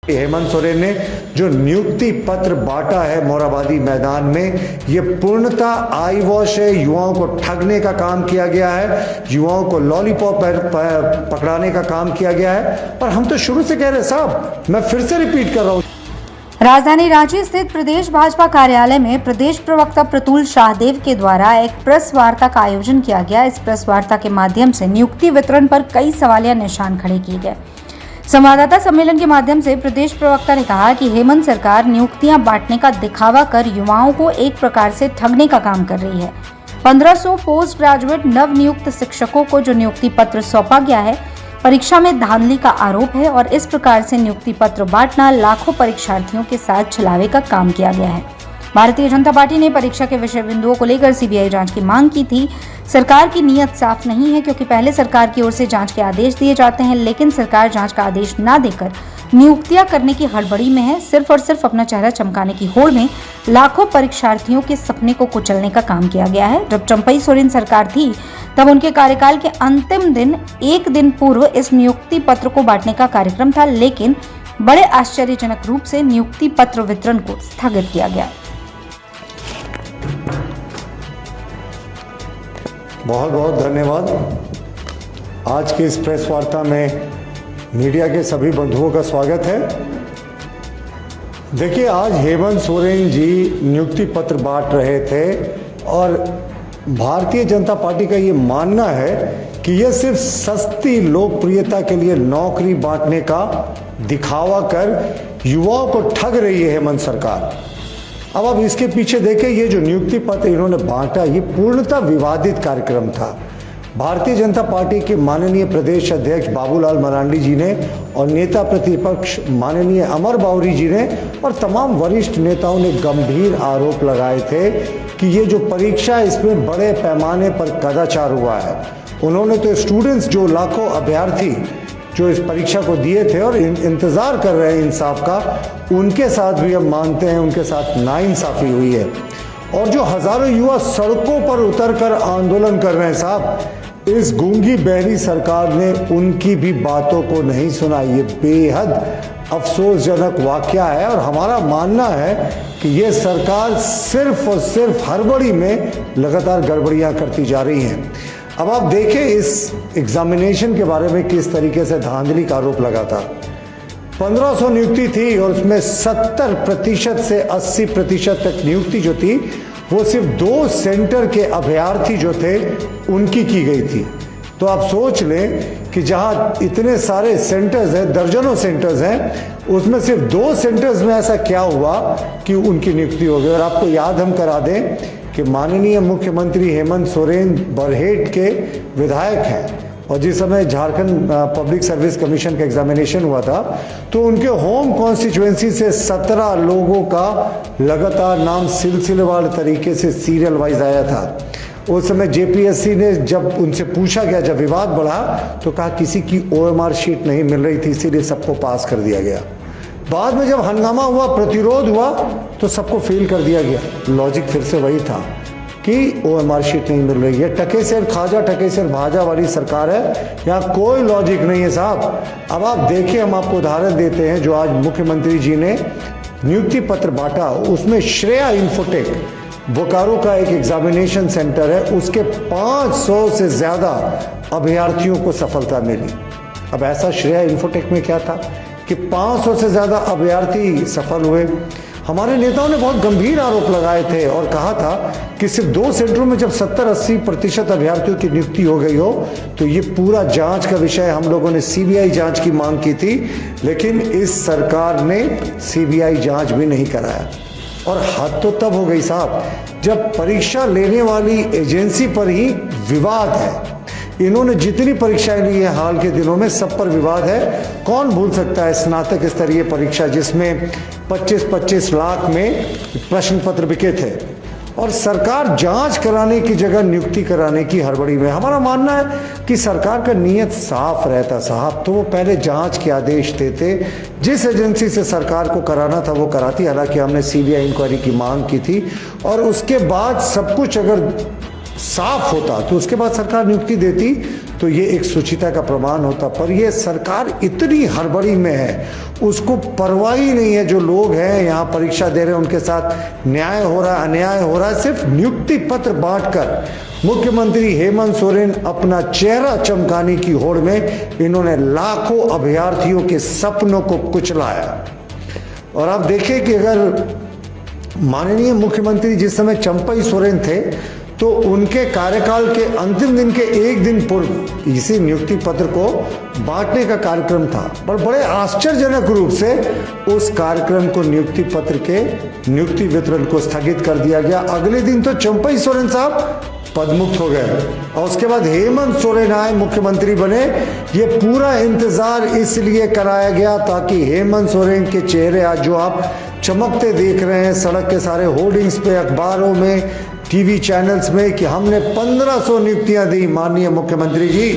हेमंत सोरेन ने जो नियुक्ति पत्र बांटा है मोरहाबादी मैदान में, ये पूर्णतः आई वॉश है। युवाओं को ठगने का काम किया गया है, युवाओं को लॉलीपॉप पकड़ाने का काम किया गया है। और हम तो शुरू से कह रहे साहब, मैं फिर से रिपीट कर रहा हूँ। राजधानी रांची स्थित प्रदेश भाजपा कार्यालय में प्रदेश प्रवक्ता प्रतुल शाहदेव के द्वारा एक प्रेस वार्ता का आयोजन किया गया। इस प्रेस वार्ता के माध्यम से नियुक्ति वितरण पर कई सवालिया निशान खड़े किए गए। संवाददाता सम्मेलन के माध्यम से प्रदेश प्रवक्ता ने कहा कि हेमंत सरकार नियुक्तियां बांटने का दिखावा कर युवाओं को एक प्रकार से ठगने का काम कर रही है। 1500 पोस्ट ग्रेजुएट नव नियुक्त शिक्षकों को जो नियुक्ति पत्र सौंपा गया है, परीक्षा में धांधली का आरोप है और इस प्रकार से नियुक्ति पत्र बांटना लाखों परीक्षार्थियों के साथ छलावे का काम किया गया है। भारतीय जनता पार्टी ने परीक्षा के विषय बिंदुओं को लेकर सीबीआई जांच की मांग की थी। सरकार की नीयत साफ नहीं है, क्योंकि पहले सरकार की ओर से जांच के आदेश दिए जाते हैं, लेकिन सरकार जांच का आदेश न देकर नियुक्तियां करने की हड़बड़ी में है। सिर्फ और सिर्फ अपना चेहरा चमकाने की होड़ में लाखों परीक्षार्थियों के सपने को कुचलने का काम किया गया है। जब चंपई सोरेन सरकार थी, तब उनके कार्यकाल के अंतिम दिन एक दिन पूर्व इस नियुक्ति पत्र को बांटने का कार्यक्रम था, लेकिन बड़े आश्चर्यजनक रूप से नियुक्ति पत्र वितरण को स्थगित किया गया। बहुत बहुत धन्यवाद। आज की इस प्रेस वार्ता में मीडिया के सभी बंधुओं का स्वागत है। देखिए, आज हेमंत सोरेन जी नियुक्ति पत्र बांट रहे थे और भारतीय जनता पार्टी का ये मानना है कि ये सिर्फ सस्ती लोकप्रियता के लिए नौकरी बांटने का दिखावा कर युवाओं को ठग रही है हेमंत सरकार। अब आप इसके पीछे देखें, ये जो नियुक्ति पत्र इन्होंने बांटा, ये पूर्णतः विवादित कार्यक्रम था। भारतीय जनता पार्टी के माननीय प्रदेश अध्यक्ष बाबूलाल मरांडी जी ने और नेता प्रतिपक्ष माननीय अमर बावरी जी ने और तमाम वरिष्ठ नेताओं ने गंभीर आरोप लगाए थे कि ये जो परीक्षा, इसमें बड़े पैमाने पर कदाचार हुआ है। उन्होंने तो स्टूडेंट्स, जो लाखों अभ्यर्थी जो इस परीक्षा को दिए थे और इंतज़ार कर रहे हैं इंसाफ का, उनके साथ भी हम मानते हैं उनके साथ नाइंसाफ़ी हुई है। और जो हज़ारों युवा सड़कों पर उतरकर आंदोलन कर रहे हैं साहब, इस गूंगी बहरी सरकार ने उनकी भी बातों को नहीं सुना। ये बेहद अफसोसजनक वाकया है और हमारा मानना है कि ये सरकार सिर्फ और सिर्फ हड़बड़ी में लगातार गड़बड़ियां करती जा रही हैं। अब आप देखें इस एग्जामिनेशन के बारे में किस तरीके से धांधली का आरोप लगा था। 1500 नियुक्ति थी और उसमें 70% से 80% तक नियुक्ति जो थी वो सिर्फ 2 सेंटर के अभ्यर्थी जो थे उनकी की गई थी। तो आप सोच लें कि जहां इतने सारे सेंटर्स हैं, दर्जनों सेंटर्स हैं, उसमें सिर्फ 2 सेंटर्स में ऐसा क्या हुआ कि उनकी नियुक्ति हो गई। और आपको याद हम करा दें कि माननीय मुख्यमंत्री हेमंत सोरेन बरहेट के विधायक हैं और जिस समय झारखंड पब्लिक सर्विस कमीशन का एग्जामिनेशन हुआ था, तो उनके होम कॉन्स्टिट्यूएंसी से 17 लोगों का लगातार नाम सिलसिलेवार तरीके से सीरियल वाइज आया था। उस समय जेपीएससी ने जब उनसे पूछा गया, जब विवाद बढ़ा, तो कहा किसी की ओएमआर शीट नहीं मिल रही थी, इसीलिए सबको पास कर दिया गया। बाद में जब हंगामा हुआ, प्रतिरोध हुआ, तो सबको फेल कर दिया गया। लॉजिक फिर से वही था कि ओएमआर शीट नहीं मिल रही है। टके सिर खाजा टके सिर भाजा वाली सरकार है, यहाँ कोई लॉजिक नहीं है साहब। अब आप देखिए, हम आपको उदाहरण देते हैं। जो आज मुख्यमंत्री जी ने नियुक्ति पत्र बांटा, उसमें श्रेया इन्फोटेक बोकारो का एक एग्जामिनेशन सेंटर है, उसके 500 से ज़्यादा अभ्यर्थियों को सफलता मिली। अब ऐसा श्रेया इन्फोटेक में क्या था कि 500 से ज़्यादा अभ्यर्थी सफल हुए। हमारे नेताओं ने बहुत गंभीर आरोप लगाए थे और कहा था कि सिर्फ 2 सेंटरों में जब 70-80% अभ्यर्थियों की नियुक्ति हो गई हो, तो ये पूरा जांच का विषय। हम लोगों ने सीबीआई जांच की मांग की थी, लेकिन इस सरकार ने सीबीआई जांच भी नहीं कराया। और हद तो तब हो गई साहब, जब परीक्षा लेने वाली एजेंसी पर ही विवाद है। इन्होंने जितनी परीक्षाएं ली है हाल के दिनों में, सब पर विवाद है। कौन भूल सकता है स्नातक स्तरीय परीक्षा, जिसमें 25-25 लाख में प्रश्न पत्र बिके थे, और सरकार जांच कराने की जगह नियुक्ति कराने की हड़बड़ी में। हमारा मानना है कि सरकार का नीयत साफ रहता साहब, तो वो पहले जांच के आदेश देते, जिस एजेंसी से सरकार को कराना था वो कराती। हालांकि हमने सीबीआई इंक्वायरी की मांग की थी, और उसके बाद सब कुछ अगर साफ होता तो उसके बाद सरकार नियुक्ति देती। तो ये एक सुचिता का प्रमाण होता। पर ये सरकार इतनी हड़बड़ी में है, उसको परवाह ही नहीं है जो लोग हैं यहाँ परीक्षा दे रहे हैं उनके साथ न्याय हो रहा है अन्याय हो रहा है। सिर्फ नियुक्ति पत्र बांटकर मुख्यमंत्री हेमंत सोरेन अपना चेहरा चमकाने की होड़ में इन्होंने लाखों अभ्यर्थियों के सपनों को कुचलाया। और आप देखें कि अगर माननीय मुख्यमंत्री जिस समय चंपई सोरेन थे तो उनके कार्यकाल के अंतिम दिन के एक दिन पूर्व इसी नियुक्ति पत्र को बांटने का कार्यक्रम था, पर बड़े आश्चर्यजनक रूप से उस कार्यक्रम को नियुक्ति पत्र के नियुक्ति वितरण को स्थगित कर दिया गया। अगले दिन तो चंपई सोरेन साहब पदमुक्त हो गए और उसके बाद हेमंत सोरेन आए, मुख्यमंत्री बने। ये पूरा इंतजार इसलिए कराया गया ताकि हेमंत सोरेन के चेहरे आज जो आप चमकते देख रहे हैं सड़क के सारे होर्डिंग्स पे, अखबारों में, टीवी चैनल्स में कि हमने 1500 नियुक्तियां दी। माननीय मुख्यमंत्री जी,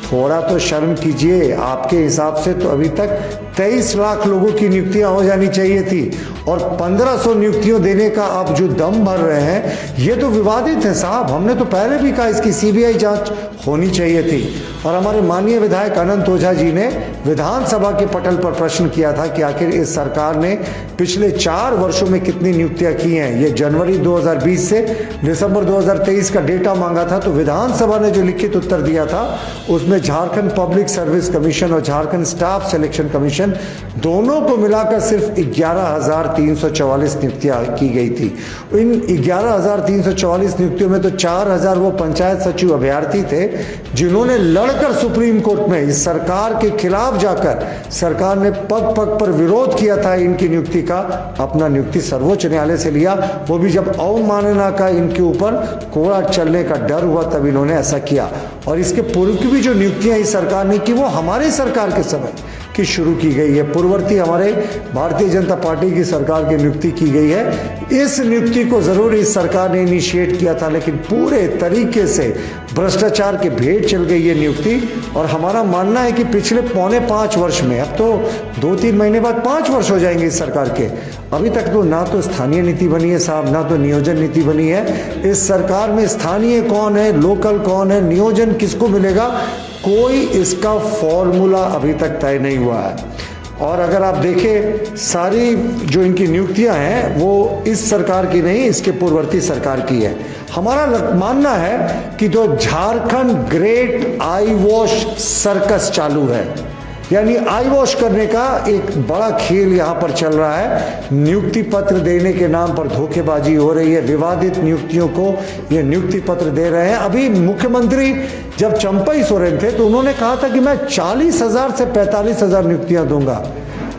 थोड़ा तो शर्म कीजिए। आपके हिसाब से तो अभी तक 23 लाख लोगों की नियुक्तियां हो जानी चाहिए थी और 1500 नियुक्तियों देने का आप जो दम भर रहे हैं ये तो विवादित है साहब। हमने तो पहले भी कहा इसकी सीबीआई जांच होनी चाहिए थी। और हमारे माननीय विधायक अनंत ओझा जी ने विधानसभा के पटल पर प्रश्न किया था कि आखिर इस सरकार ने पिछले 4 वर्षों में कितनी नियुक्तियां की हैं। ये जनवरी 2020 से दिसंबर 2023 का डेटा मांगा था, तो विधानसभा ने जो लिखित उत्तर दिया था उसमें झारखंड पब्लिक सर्विस कमीशन और झारखंड स्टाफ सिलेक्शन कमीशन दोनों को मिलाकर सिर्फ 11,344 नियुक्तियां की गई थी। इन 11,344 नियुक्तियों में तो 4,000 वो पंचायत सचिव अभ्यर्थी थे जिन्होंने लड़कर सुप्रीम कोर्ट में इस सरकार के खिलाफ जाकर, सरकार ने पग पग पर विरोध किया था इनकी नियुक्ति का, अपना नियुक्ति सर्वोच्च न्यायालय से लिया। वो भी जब अवमानना का इनके ऊपर कोड़ा चलने का डर हुआ तब इन्होंने ऐसा किया। और इसके पूर्व की भी जो नियुक्तियां इस सरकार ने की वो हमारे सरकार के समय की शुरू की गई है, पूर्ववर्ती हमारे भारतीय जनता पार्टी की सरकार की नियुक्ति की गई है। इस नियुक्ति को जरूर इस सरकार ने इनिशिएट किया था, लेकिन पूरे तरीके से भ्रष्टाचार के भेंट चल गई ये नियुक्ति। और हमारा मानना है कि पिछले 4.25 वर्ष में, अब तो 2-3 महीने बाद 5 वर्ष हो जाएंगे इस सरकार के, अभी तक तो ना तो स्थानीय नीति बनी है साहब, ना तो नियोजन नीति बनी है। इस सरकार में स्थानीय कौन है, लोकल कौन है, नियोजन किसको मिलेगा, कोई इसका फॉर्मूला अभी तक तय नहीं हुआ है। और अगर आप देखें सारी जो इनकी नियुक्तियां हैं वो इस सरकार की नहीं, इसके पूर्ववर्ती सरकार की है। हमारा मानना है कि जो Jharkhand great I wash circus चालू है, यानी आई वॉश करने का एक बड़ा खेल यहाँ पर चल रहा है। नियुक्ति पत्र देने के नाम पर धोखेबाजी हो रही है, विवादित नियुक्तियों को ये नियुक्ति पत्र दे रहे हैं। अभी मुख्यमंत्री जब चंपई सोरेन थे तो उन्होंने कहा था कि मैं 40,000 से 45,000 नियुक्तियां दूंगा।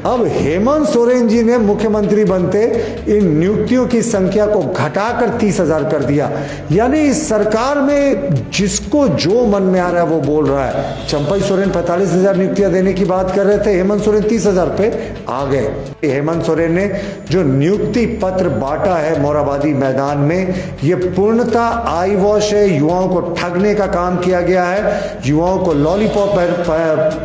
अब हेमंत सोरेन जी ने मुख्यमंत्री बनते इन नियुक्तियों की संख्या को घटाकर 30,000 कर दिया। यानी इस सरकार में जिसको जो मन में आ रहा है वो बोल रहा है। चंपई सोरेन 45,000 नियुक्तियां देने की बात कर रहे थे, हेमंत सोरेन 30,000 पे आ गए। हेमंत सोरेन ने जो नियुक्ति पत्र बांटा है मोराबादी मैदान में, ये पूर्णतः आई वॉश है। युवाओं को ठगने का काम किया गया है, युवाओं को लॉलीपॉप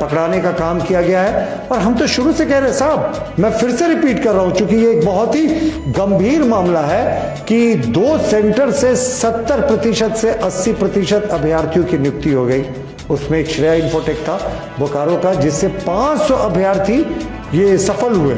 पकड़ाने का काम किया गया है। और हम तो शुरू से कह रहे साहब, मैं फिर से रिपीट कर रहा हूं क्योंकि ये एक बहुत ही गंभीर मामला है कि 2 सेंटर से 70% से 80% अभ्यर्थियों की नियुक्ति हो गई। उसमें एक श्रेया इन्फोटेक था बोकारो का, जिससे 500 अभ्यर्थी ये सफल हुए।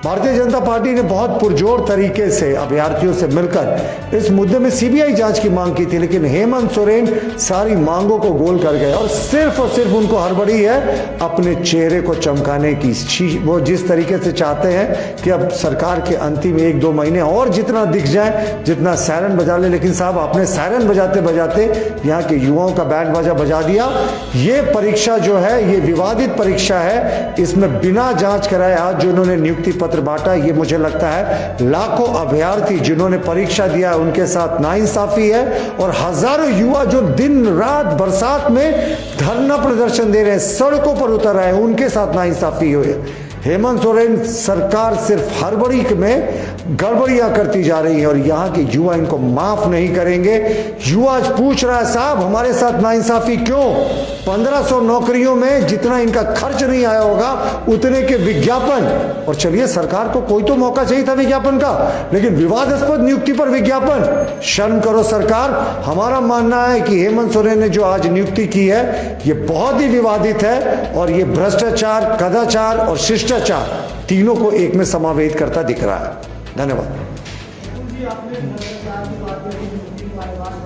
भारतीय जनता पार्टी ने बहुत पुरजोर तरीके से अभ्यर्थियों से मिलकर इस मुद्दे में सीबीआई जांच की मांग की थी, लेकिन हेमंत सोरेन सारी मांगों को गोल कर गए और सिर्फ उनको हड़बड़ी है अपने चेहरे को चमकाने की। वो जिस तरीके से चाहते हैं कि अब सरकार के अंतिम 1-2 महीने और जितना दिख जाए, जितना सायरन बजा ले, लेकिन साहब आपने सायरन बजाते बजाते यहाँ के युवाओं का बैंड बाजा बजा दिया। ये परीक्षा जो है ये विवादित परीक्षा है, इसमें बिना जांच कराए आज जो इन्होंने नियुक्ति पत्र बांटा, ये मुझे लगता है लाखों अभ्यर्थी जिन्होंने परीक्षा दिया उनके साथ नाइंसाफी है। और हजारों युवा जो दिन रात बरसात में धरना प्रदर्शन दे रहे हैं, सड़कों पर उतर रहे हैं, उनके साथ नाइंसाफी हुई है। हेमंत सोरेन सरकार सिर्फ हड़बड़ी में गड़बड़ियां करती जा रही है और यहाँ के युवा इनको माफ नहीं करेंगे। युवा आज पूछ रहा है, साहब हमारे साथ नाइंसाफी क्यों? 1500 नौकरियों में जितना इनका खर्च नहीं आया होगा उतने के विज्ञापन, और चलिए सरकार को कोई तो मौका चाहिए था विज्ञापन का, लेकिन विवादास्पद नियुक्ति पर विज्ञापन। शर्म करो सरकार। हमारा मानना है कि हेमंत सोरेन ने जो आज नियुक्ति की है ये बहुत ही विवादित है और ये भ्रष्टाचार, कदाचार और शिष्टाचार तीनों को एक में समावेश करता दिख रहा है। धन्यवाद। जी, आपने भ्रष्टाचार की बात करी, नियुक्ति की बात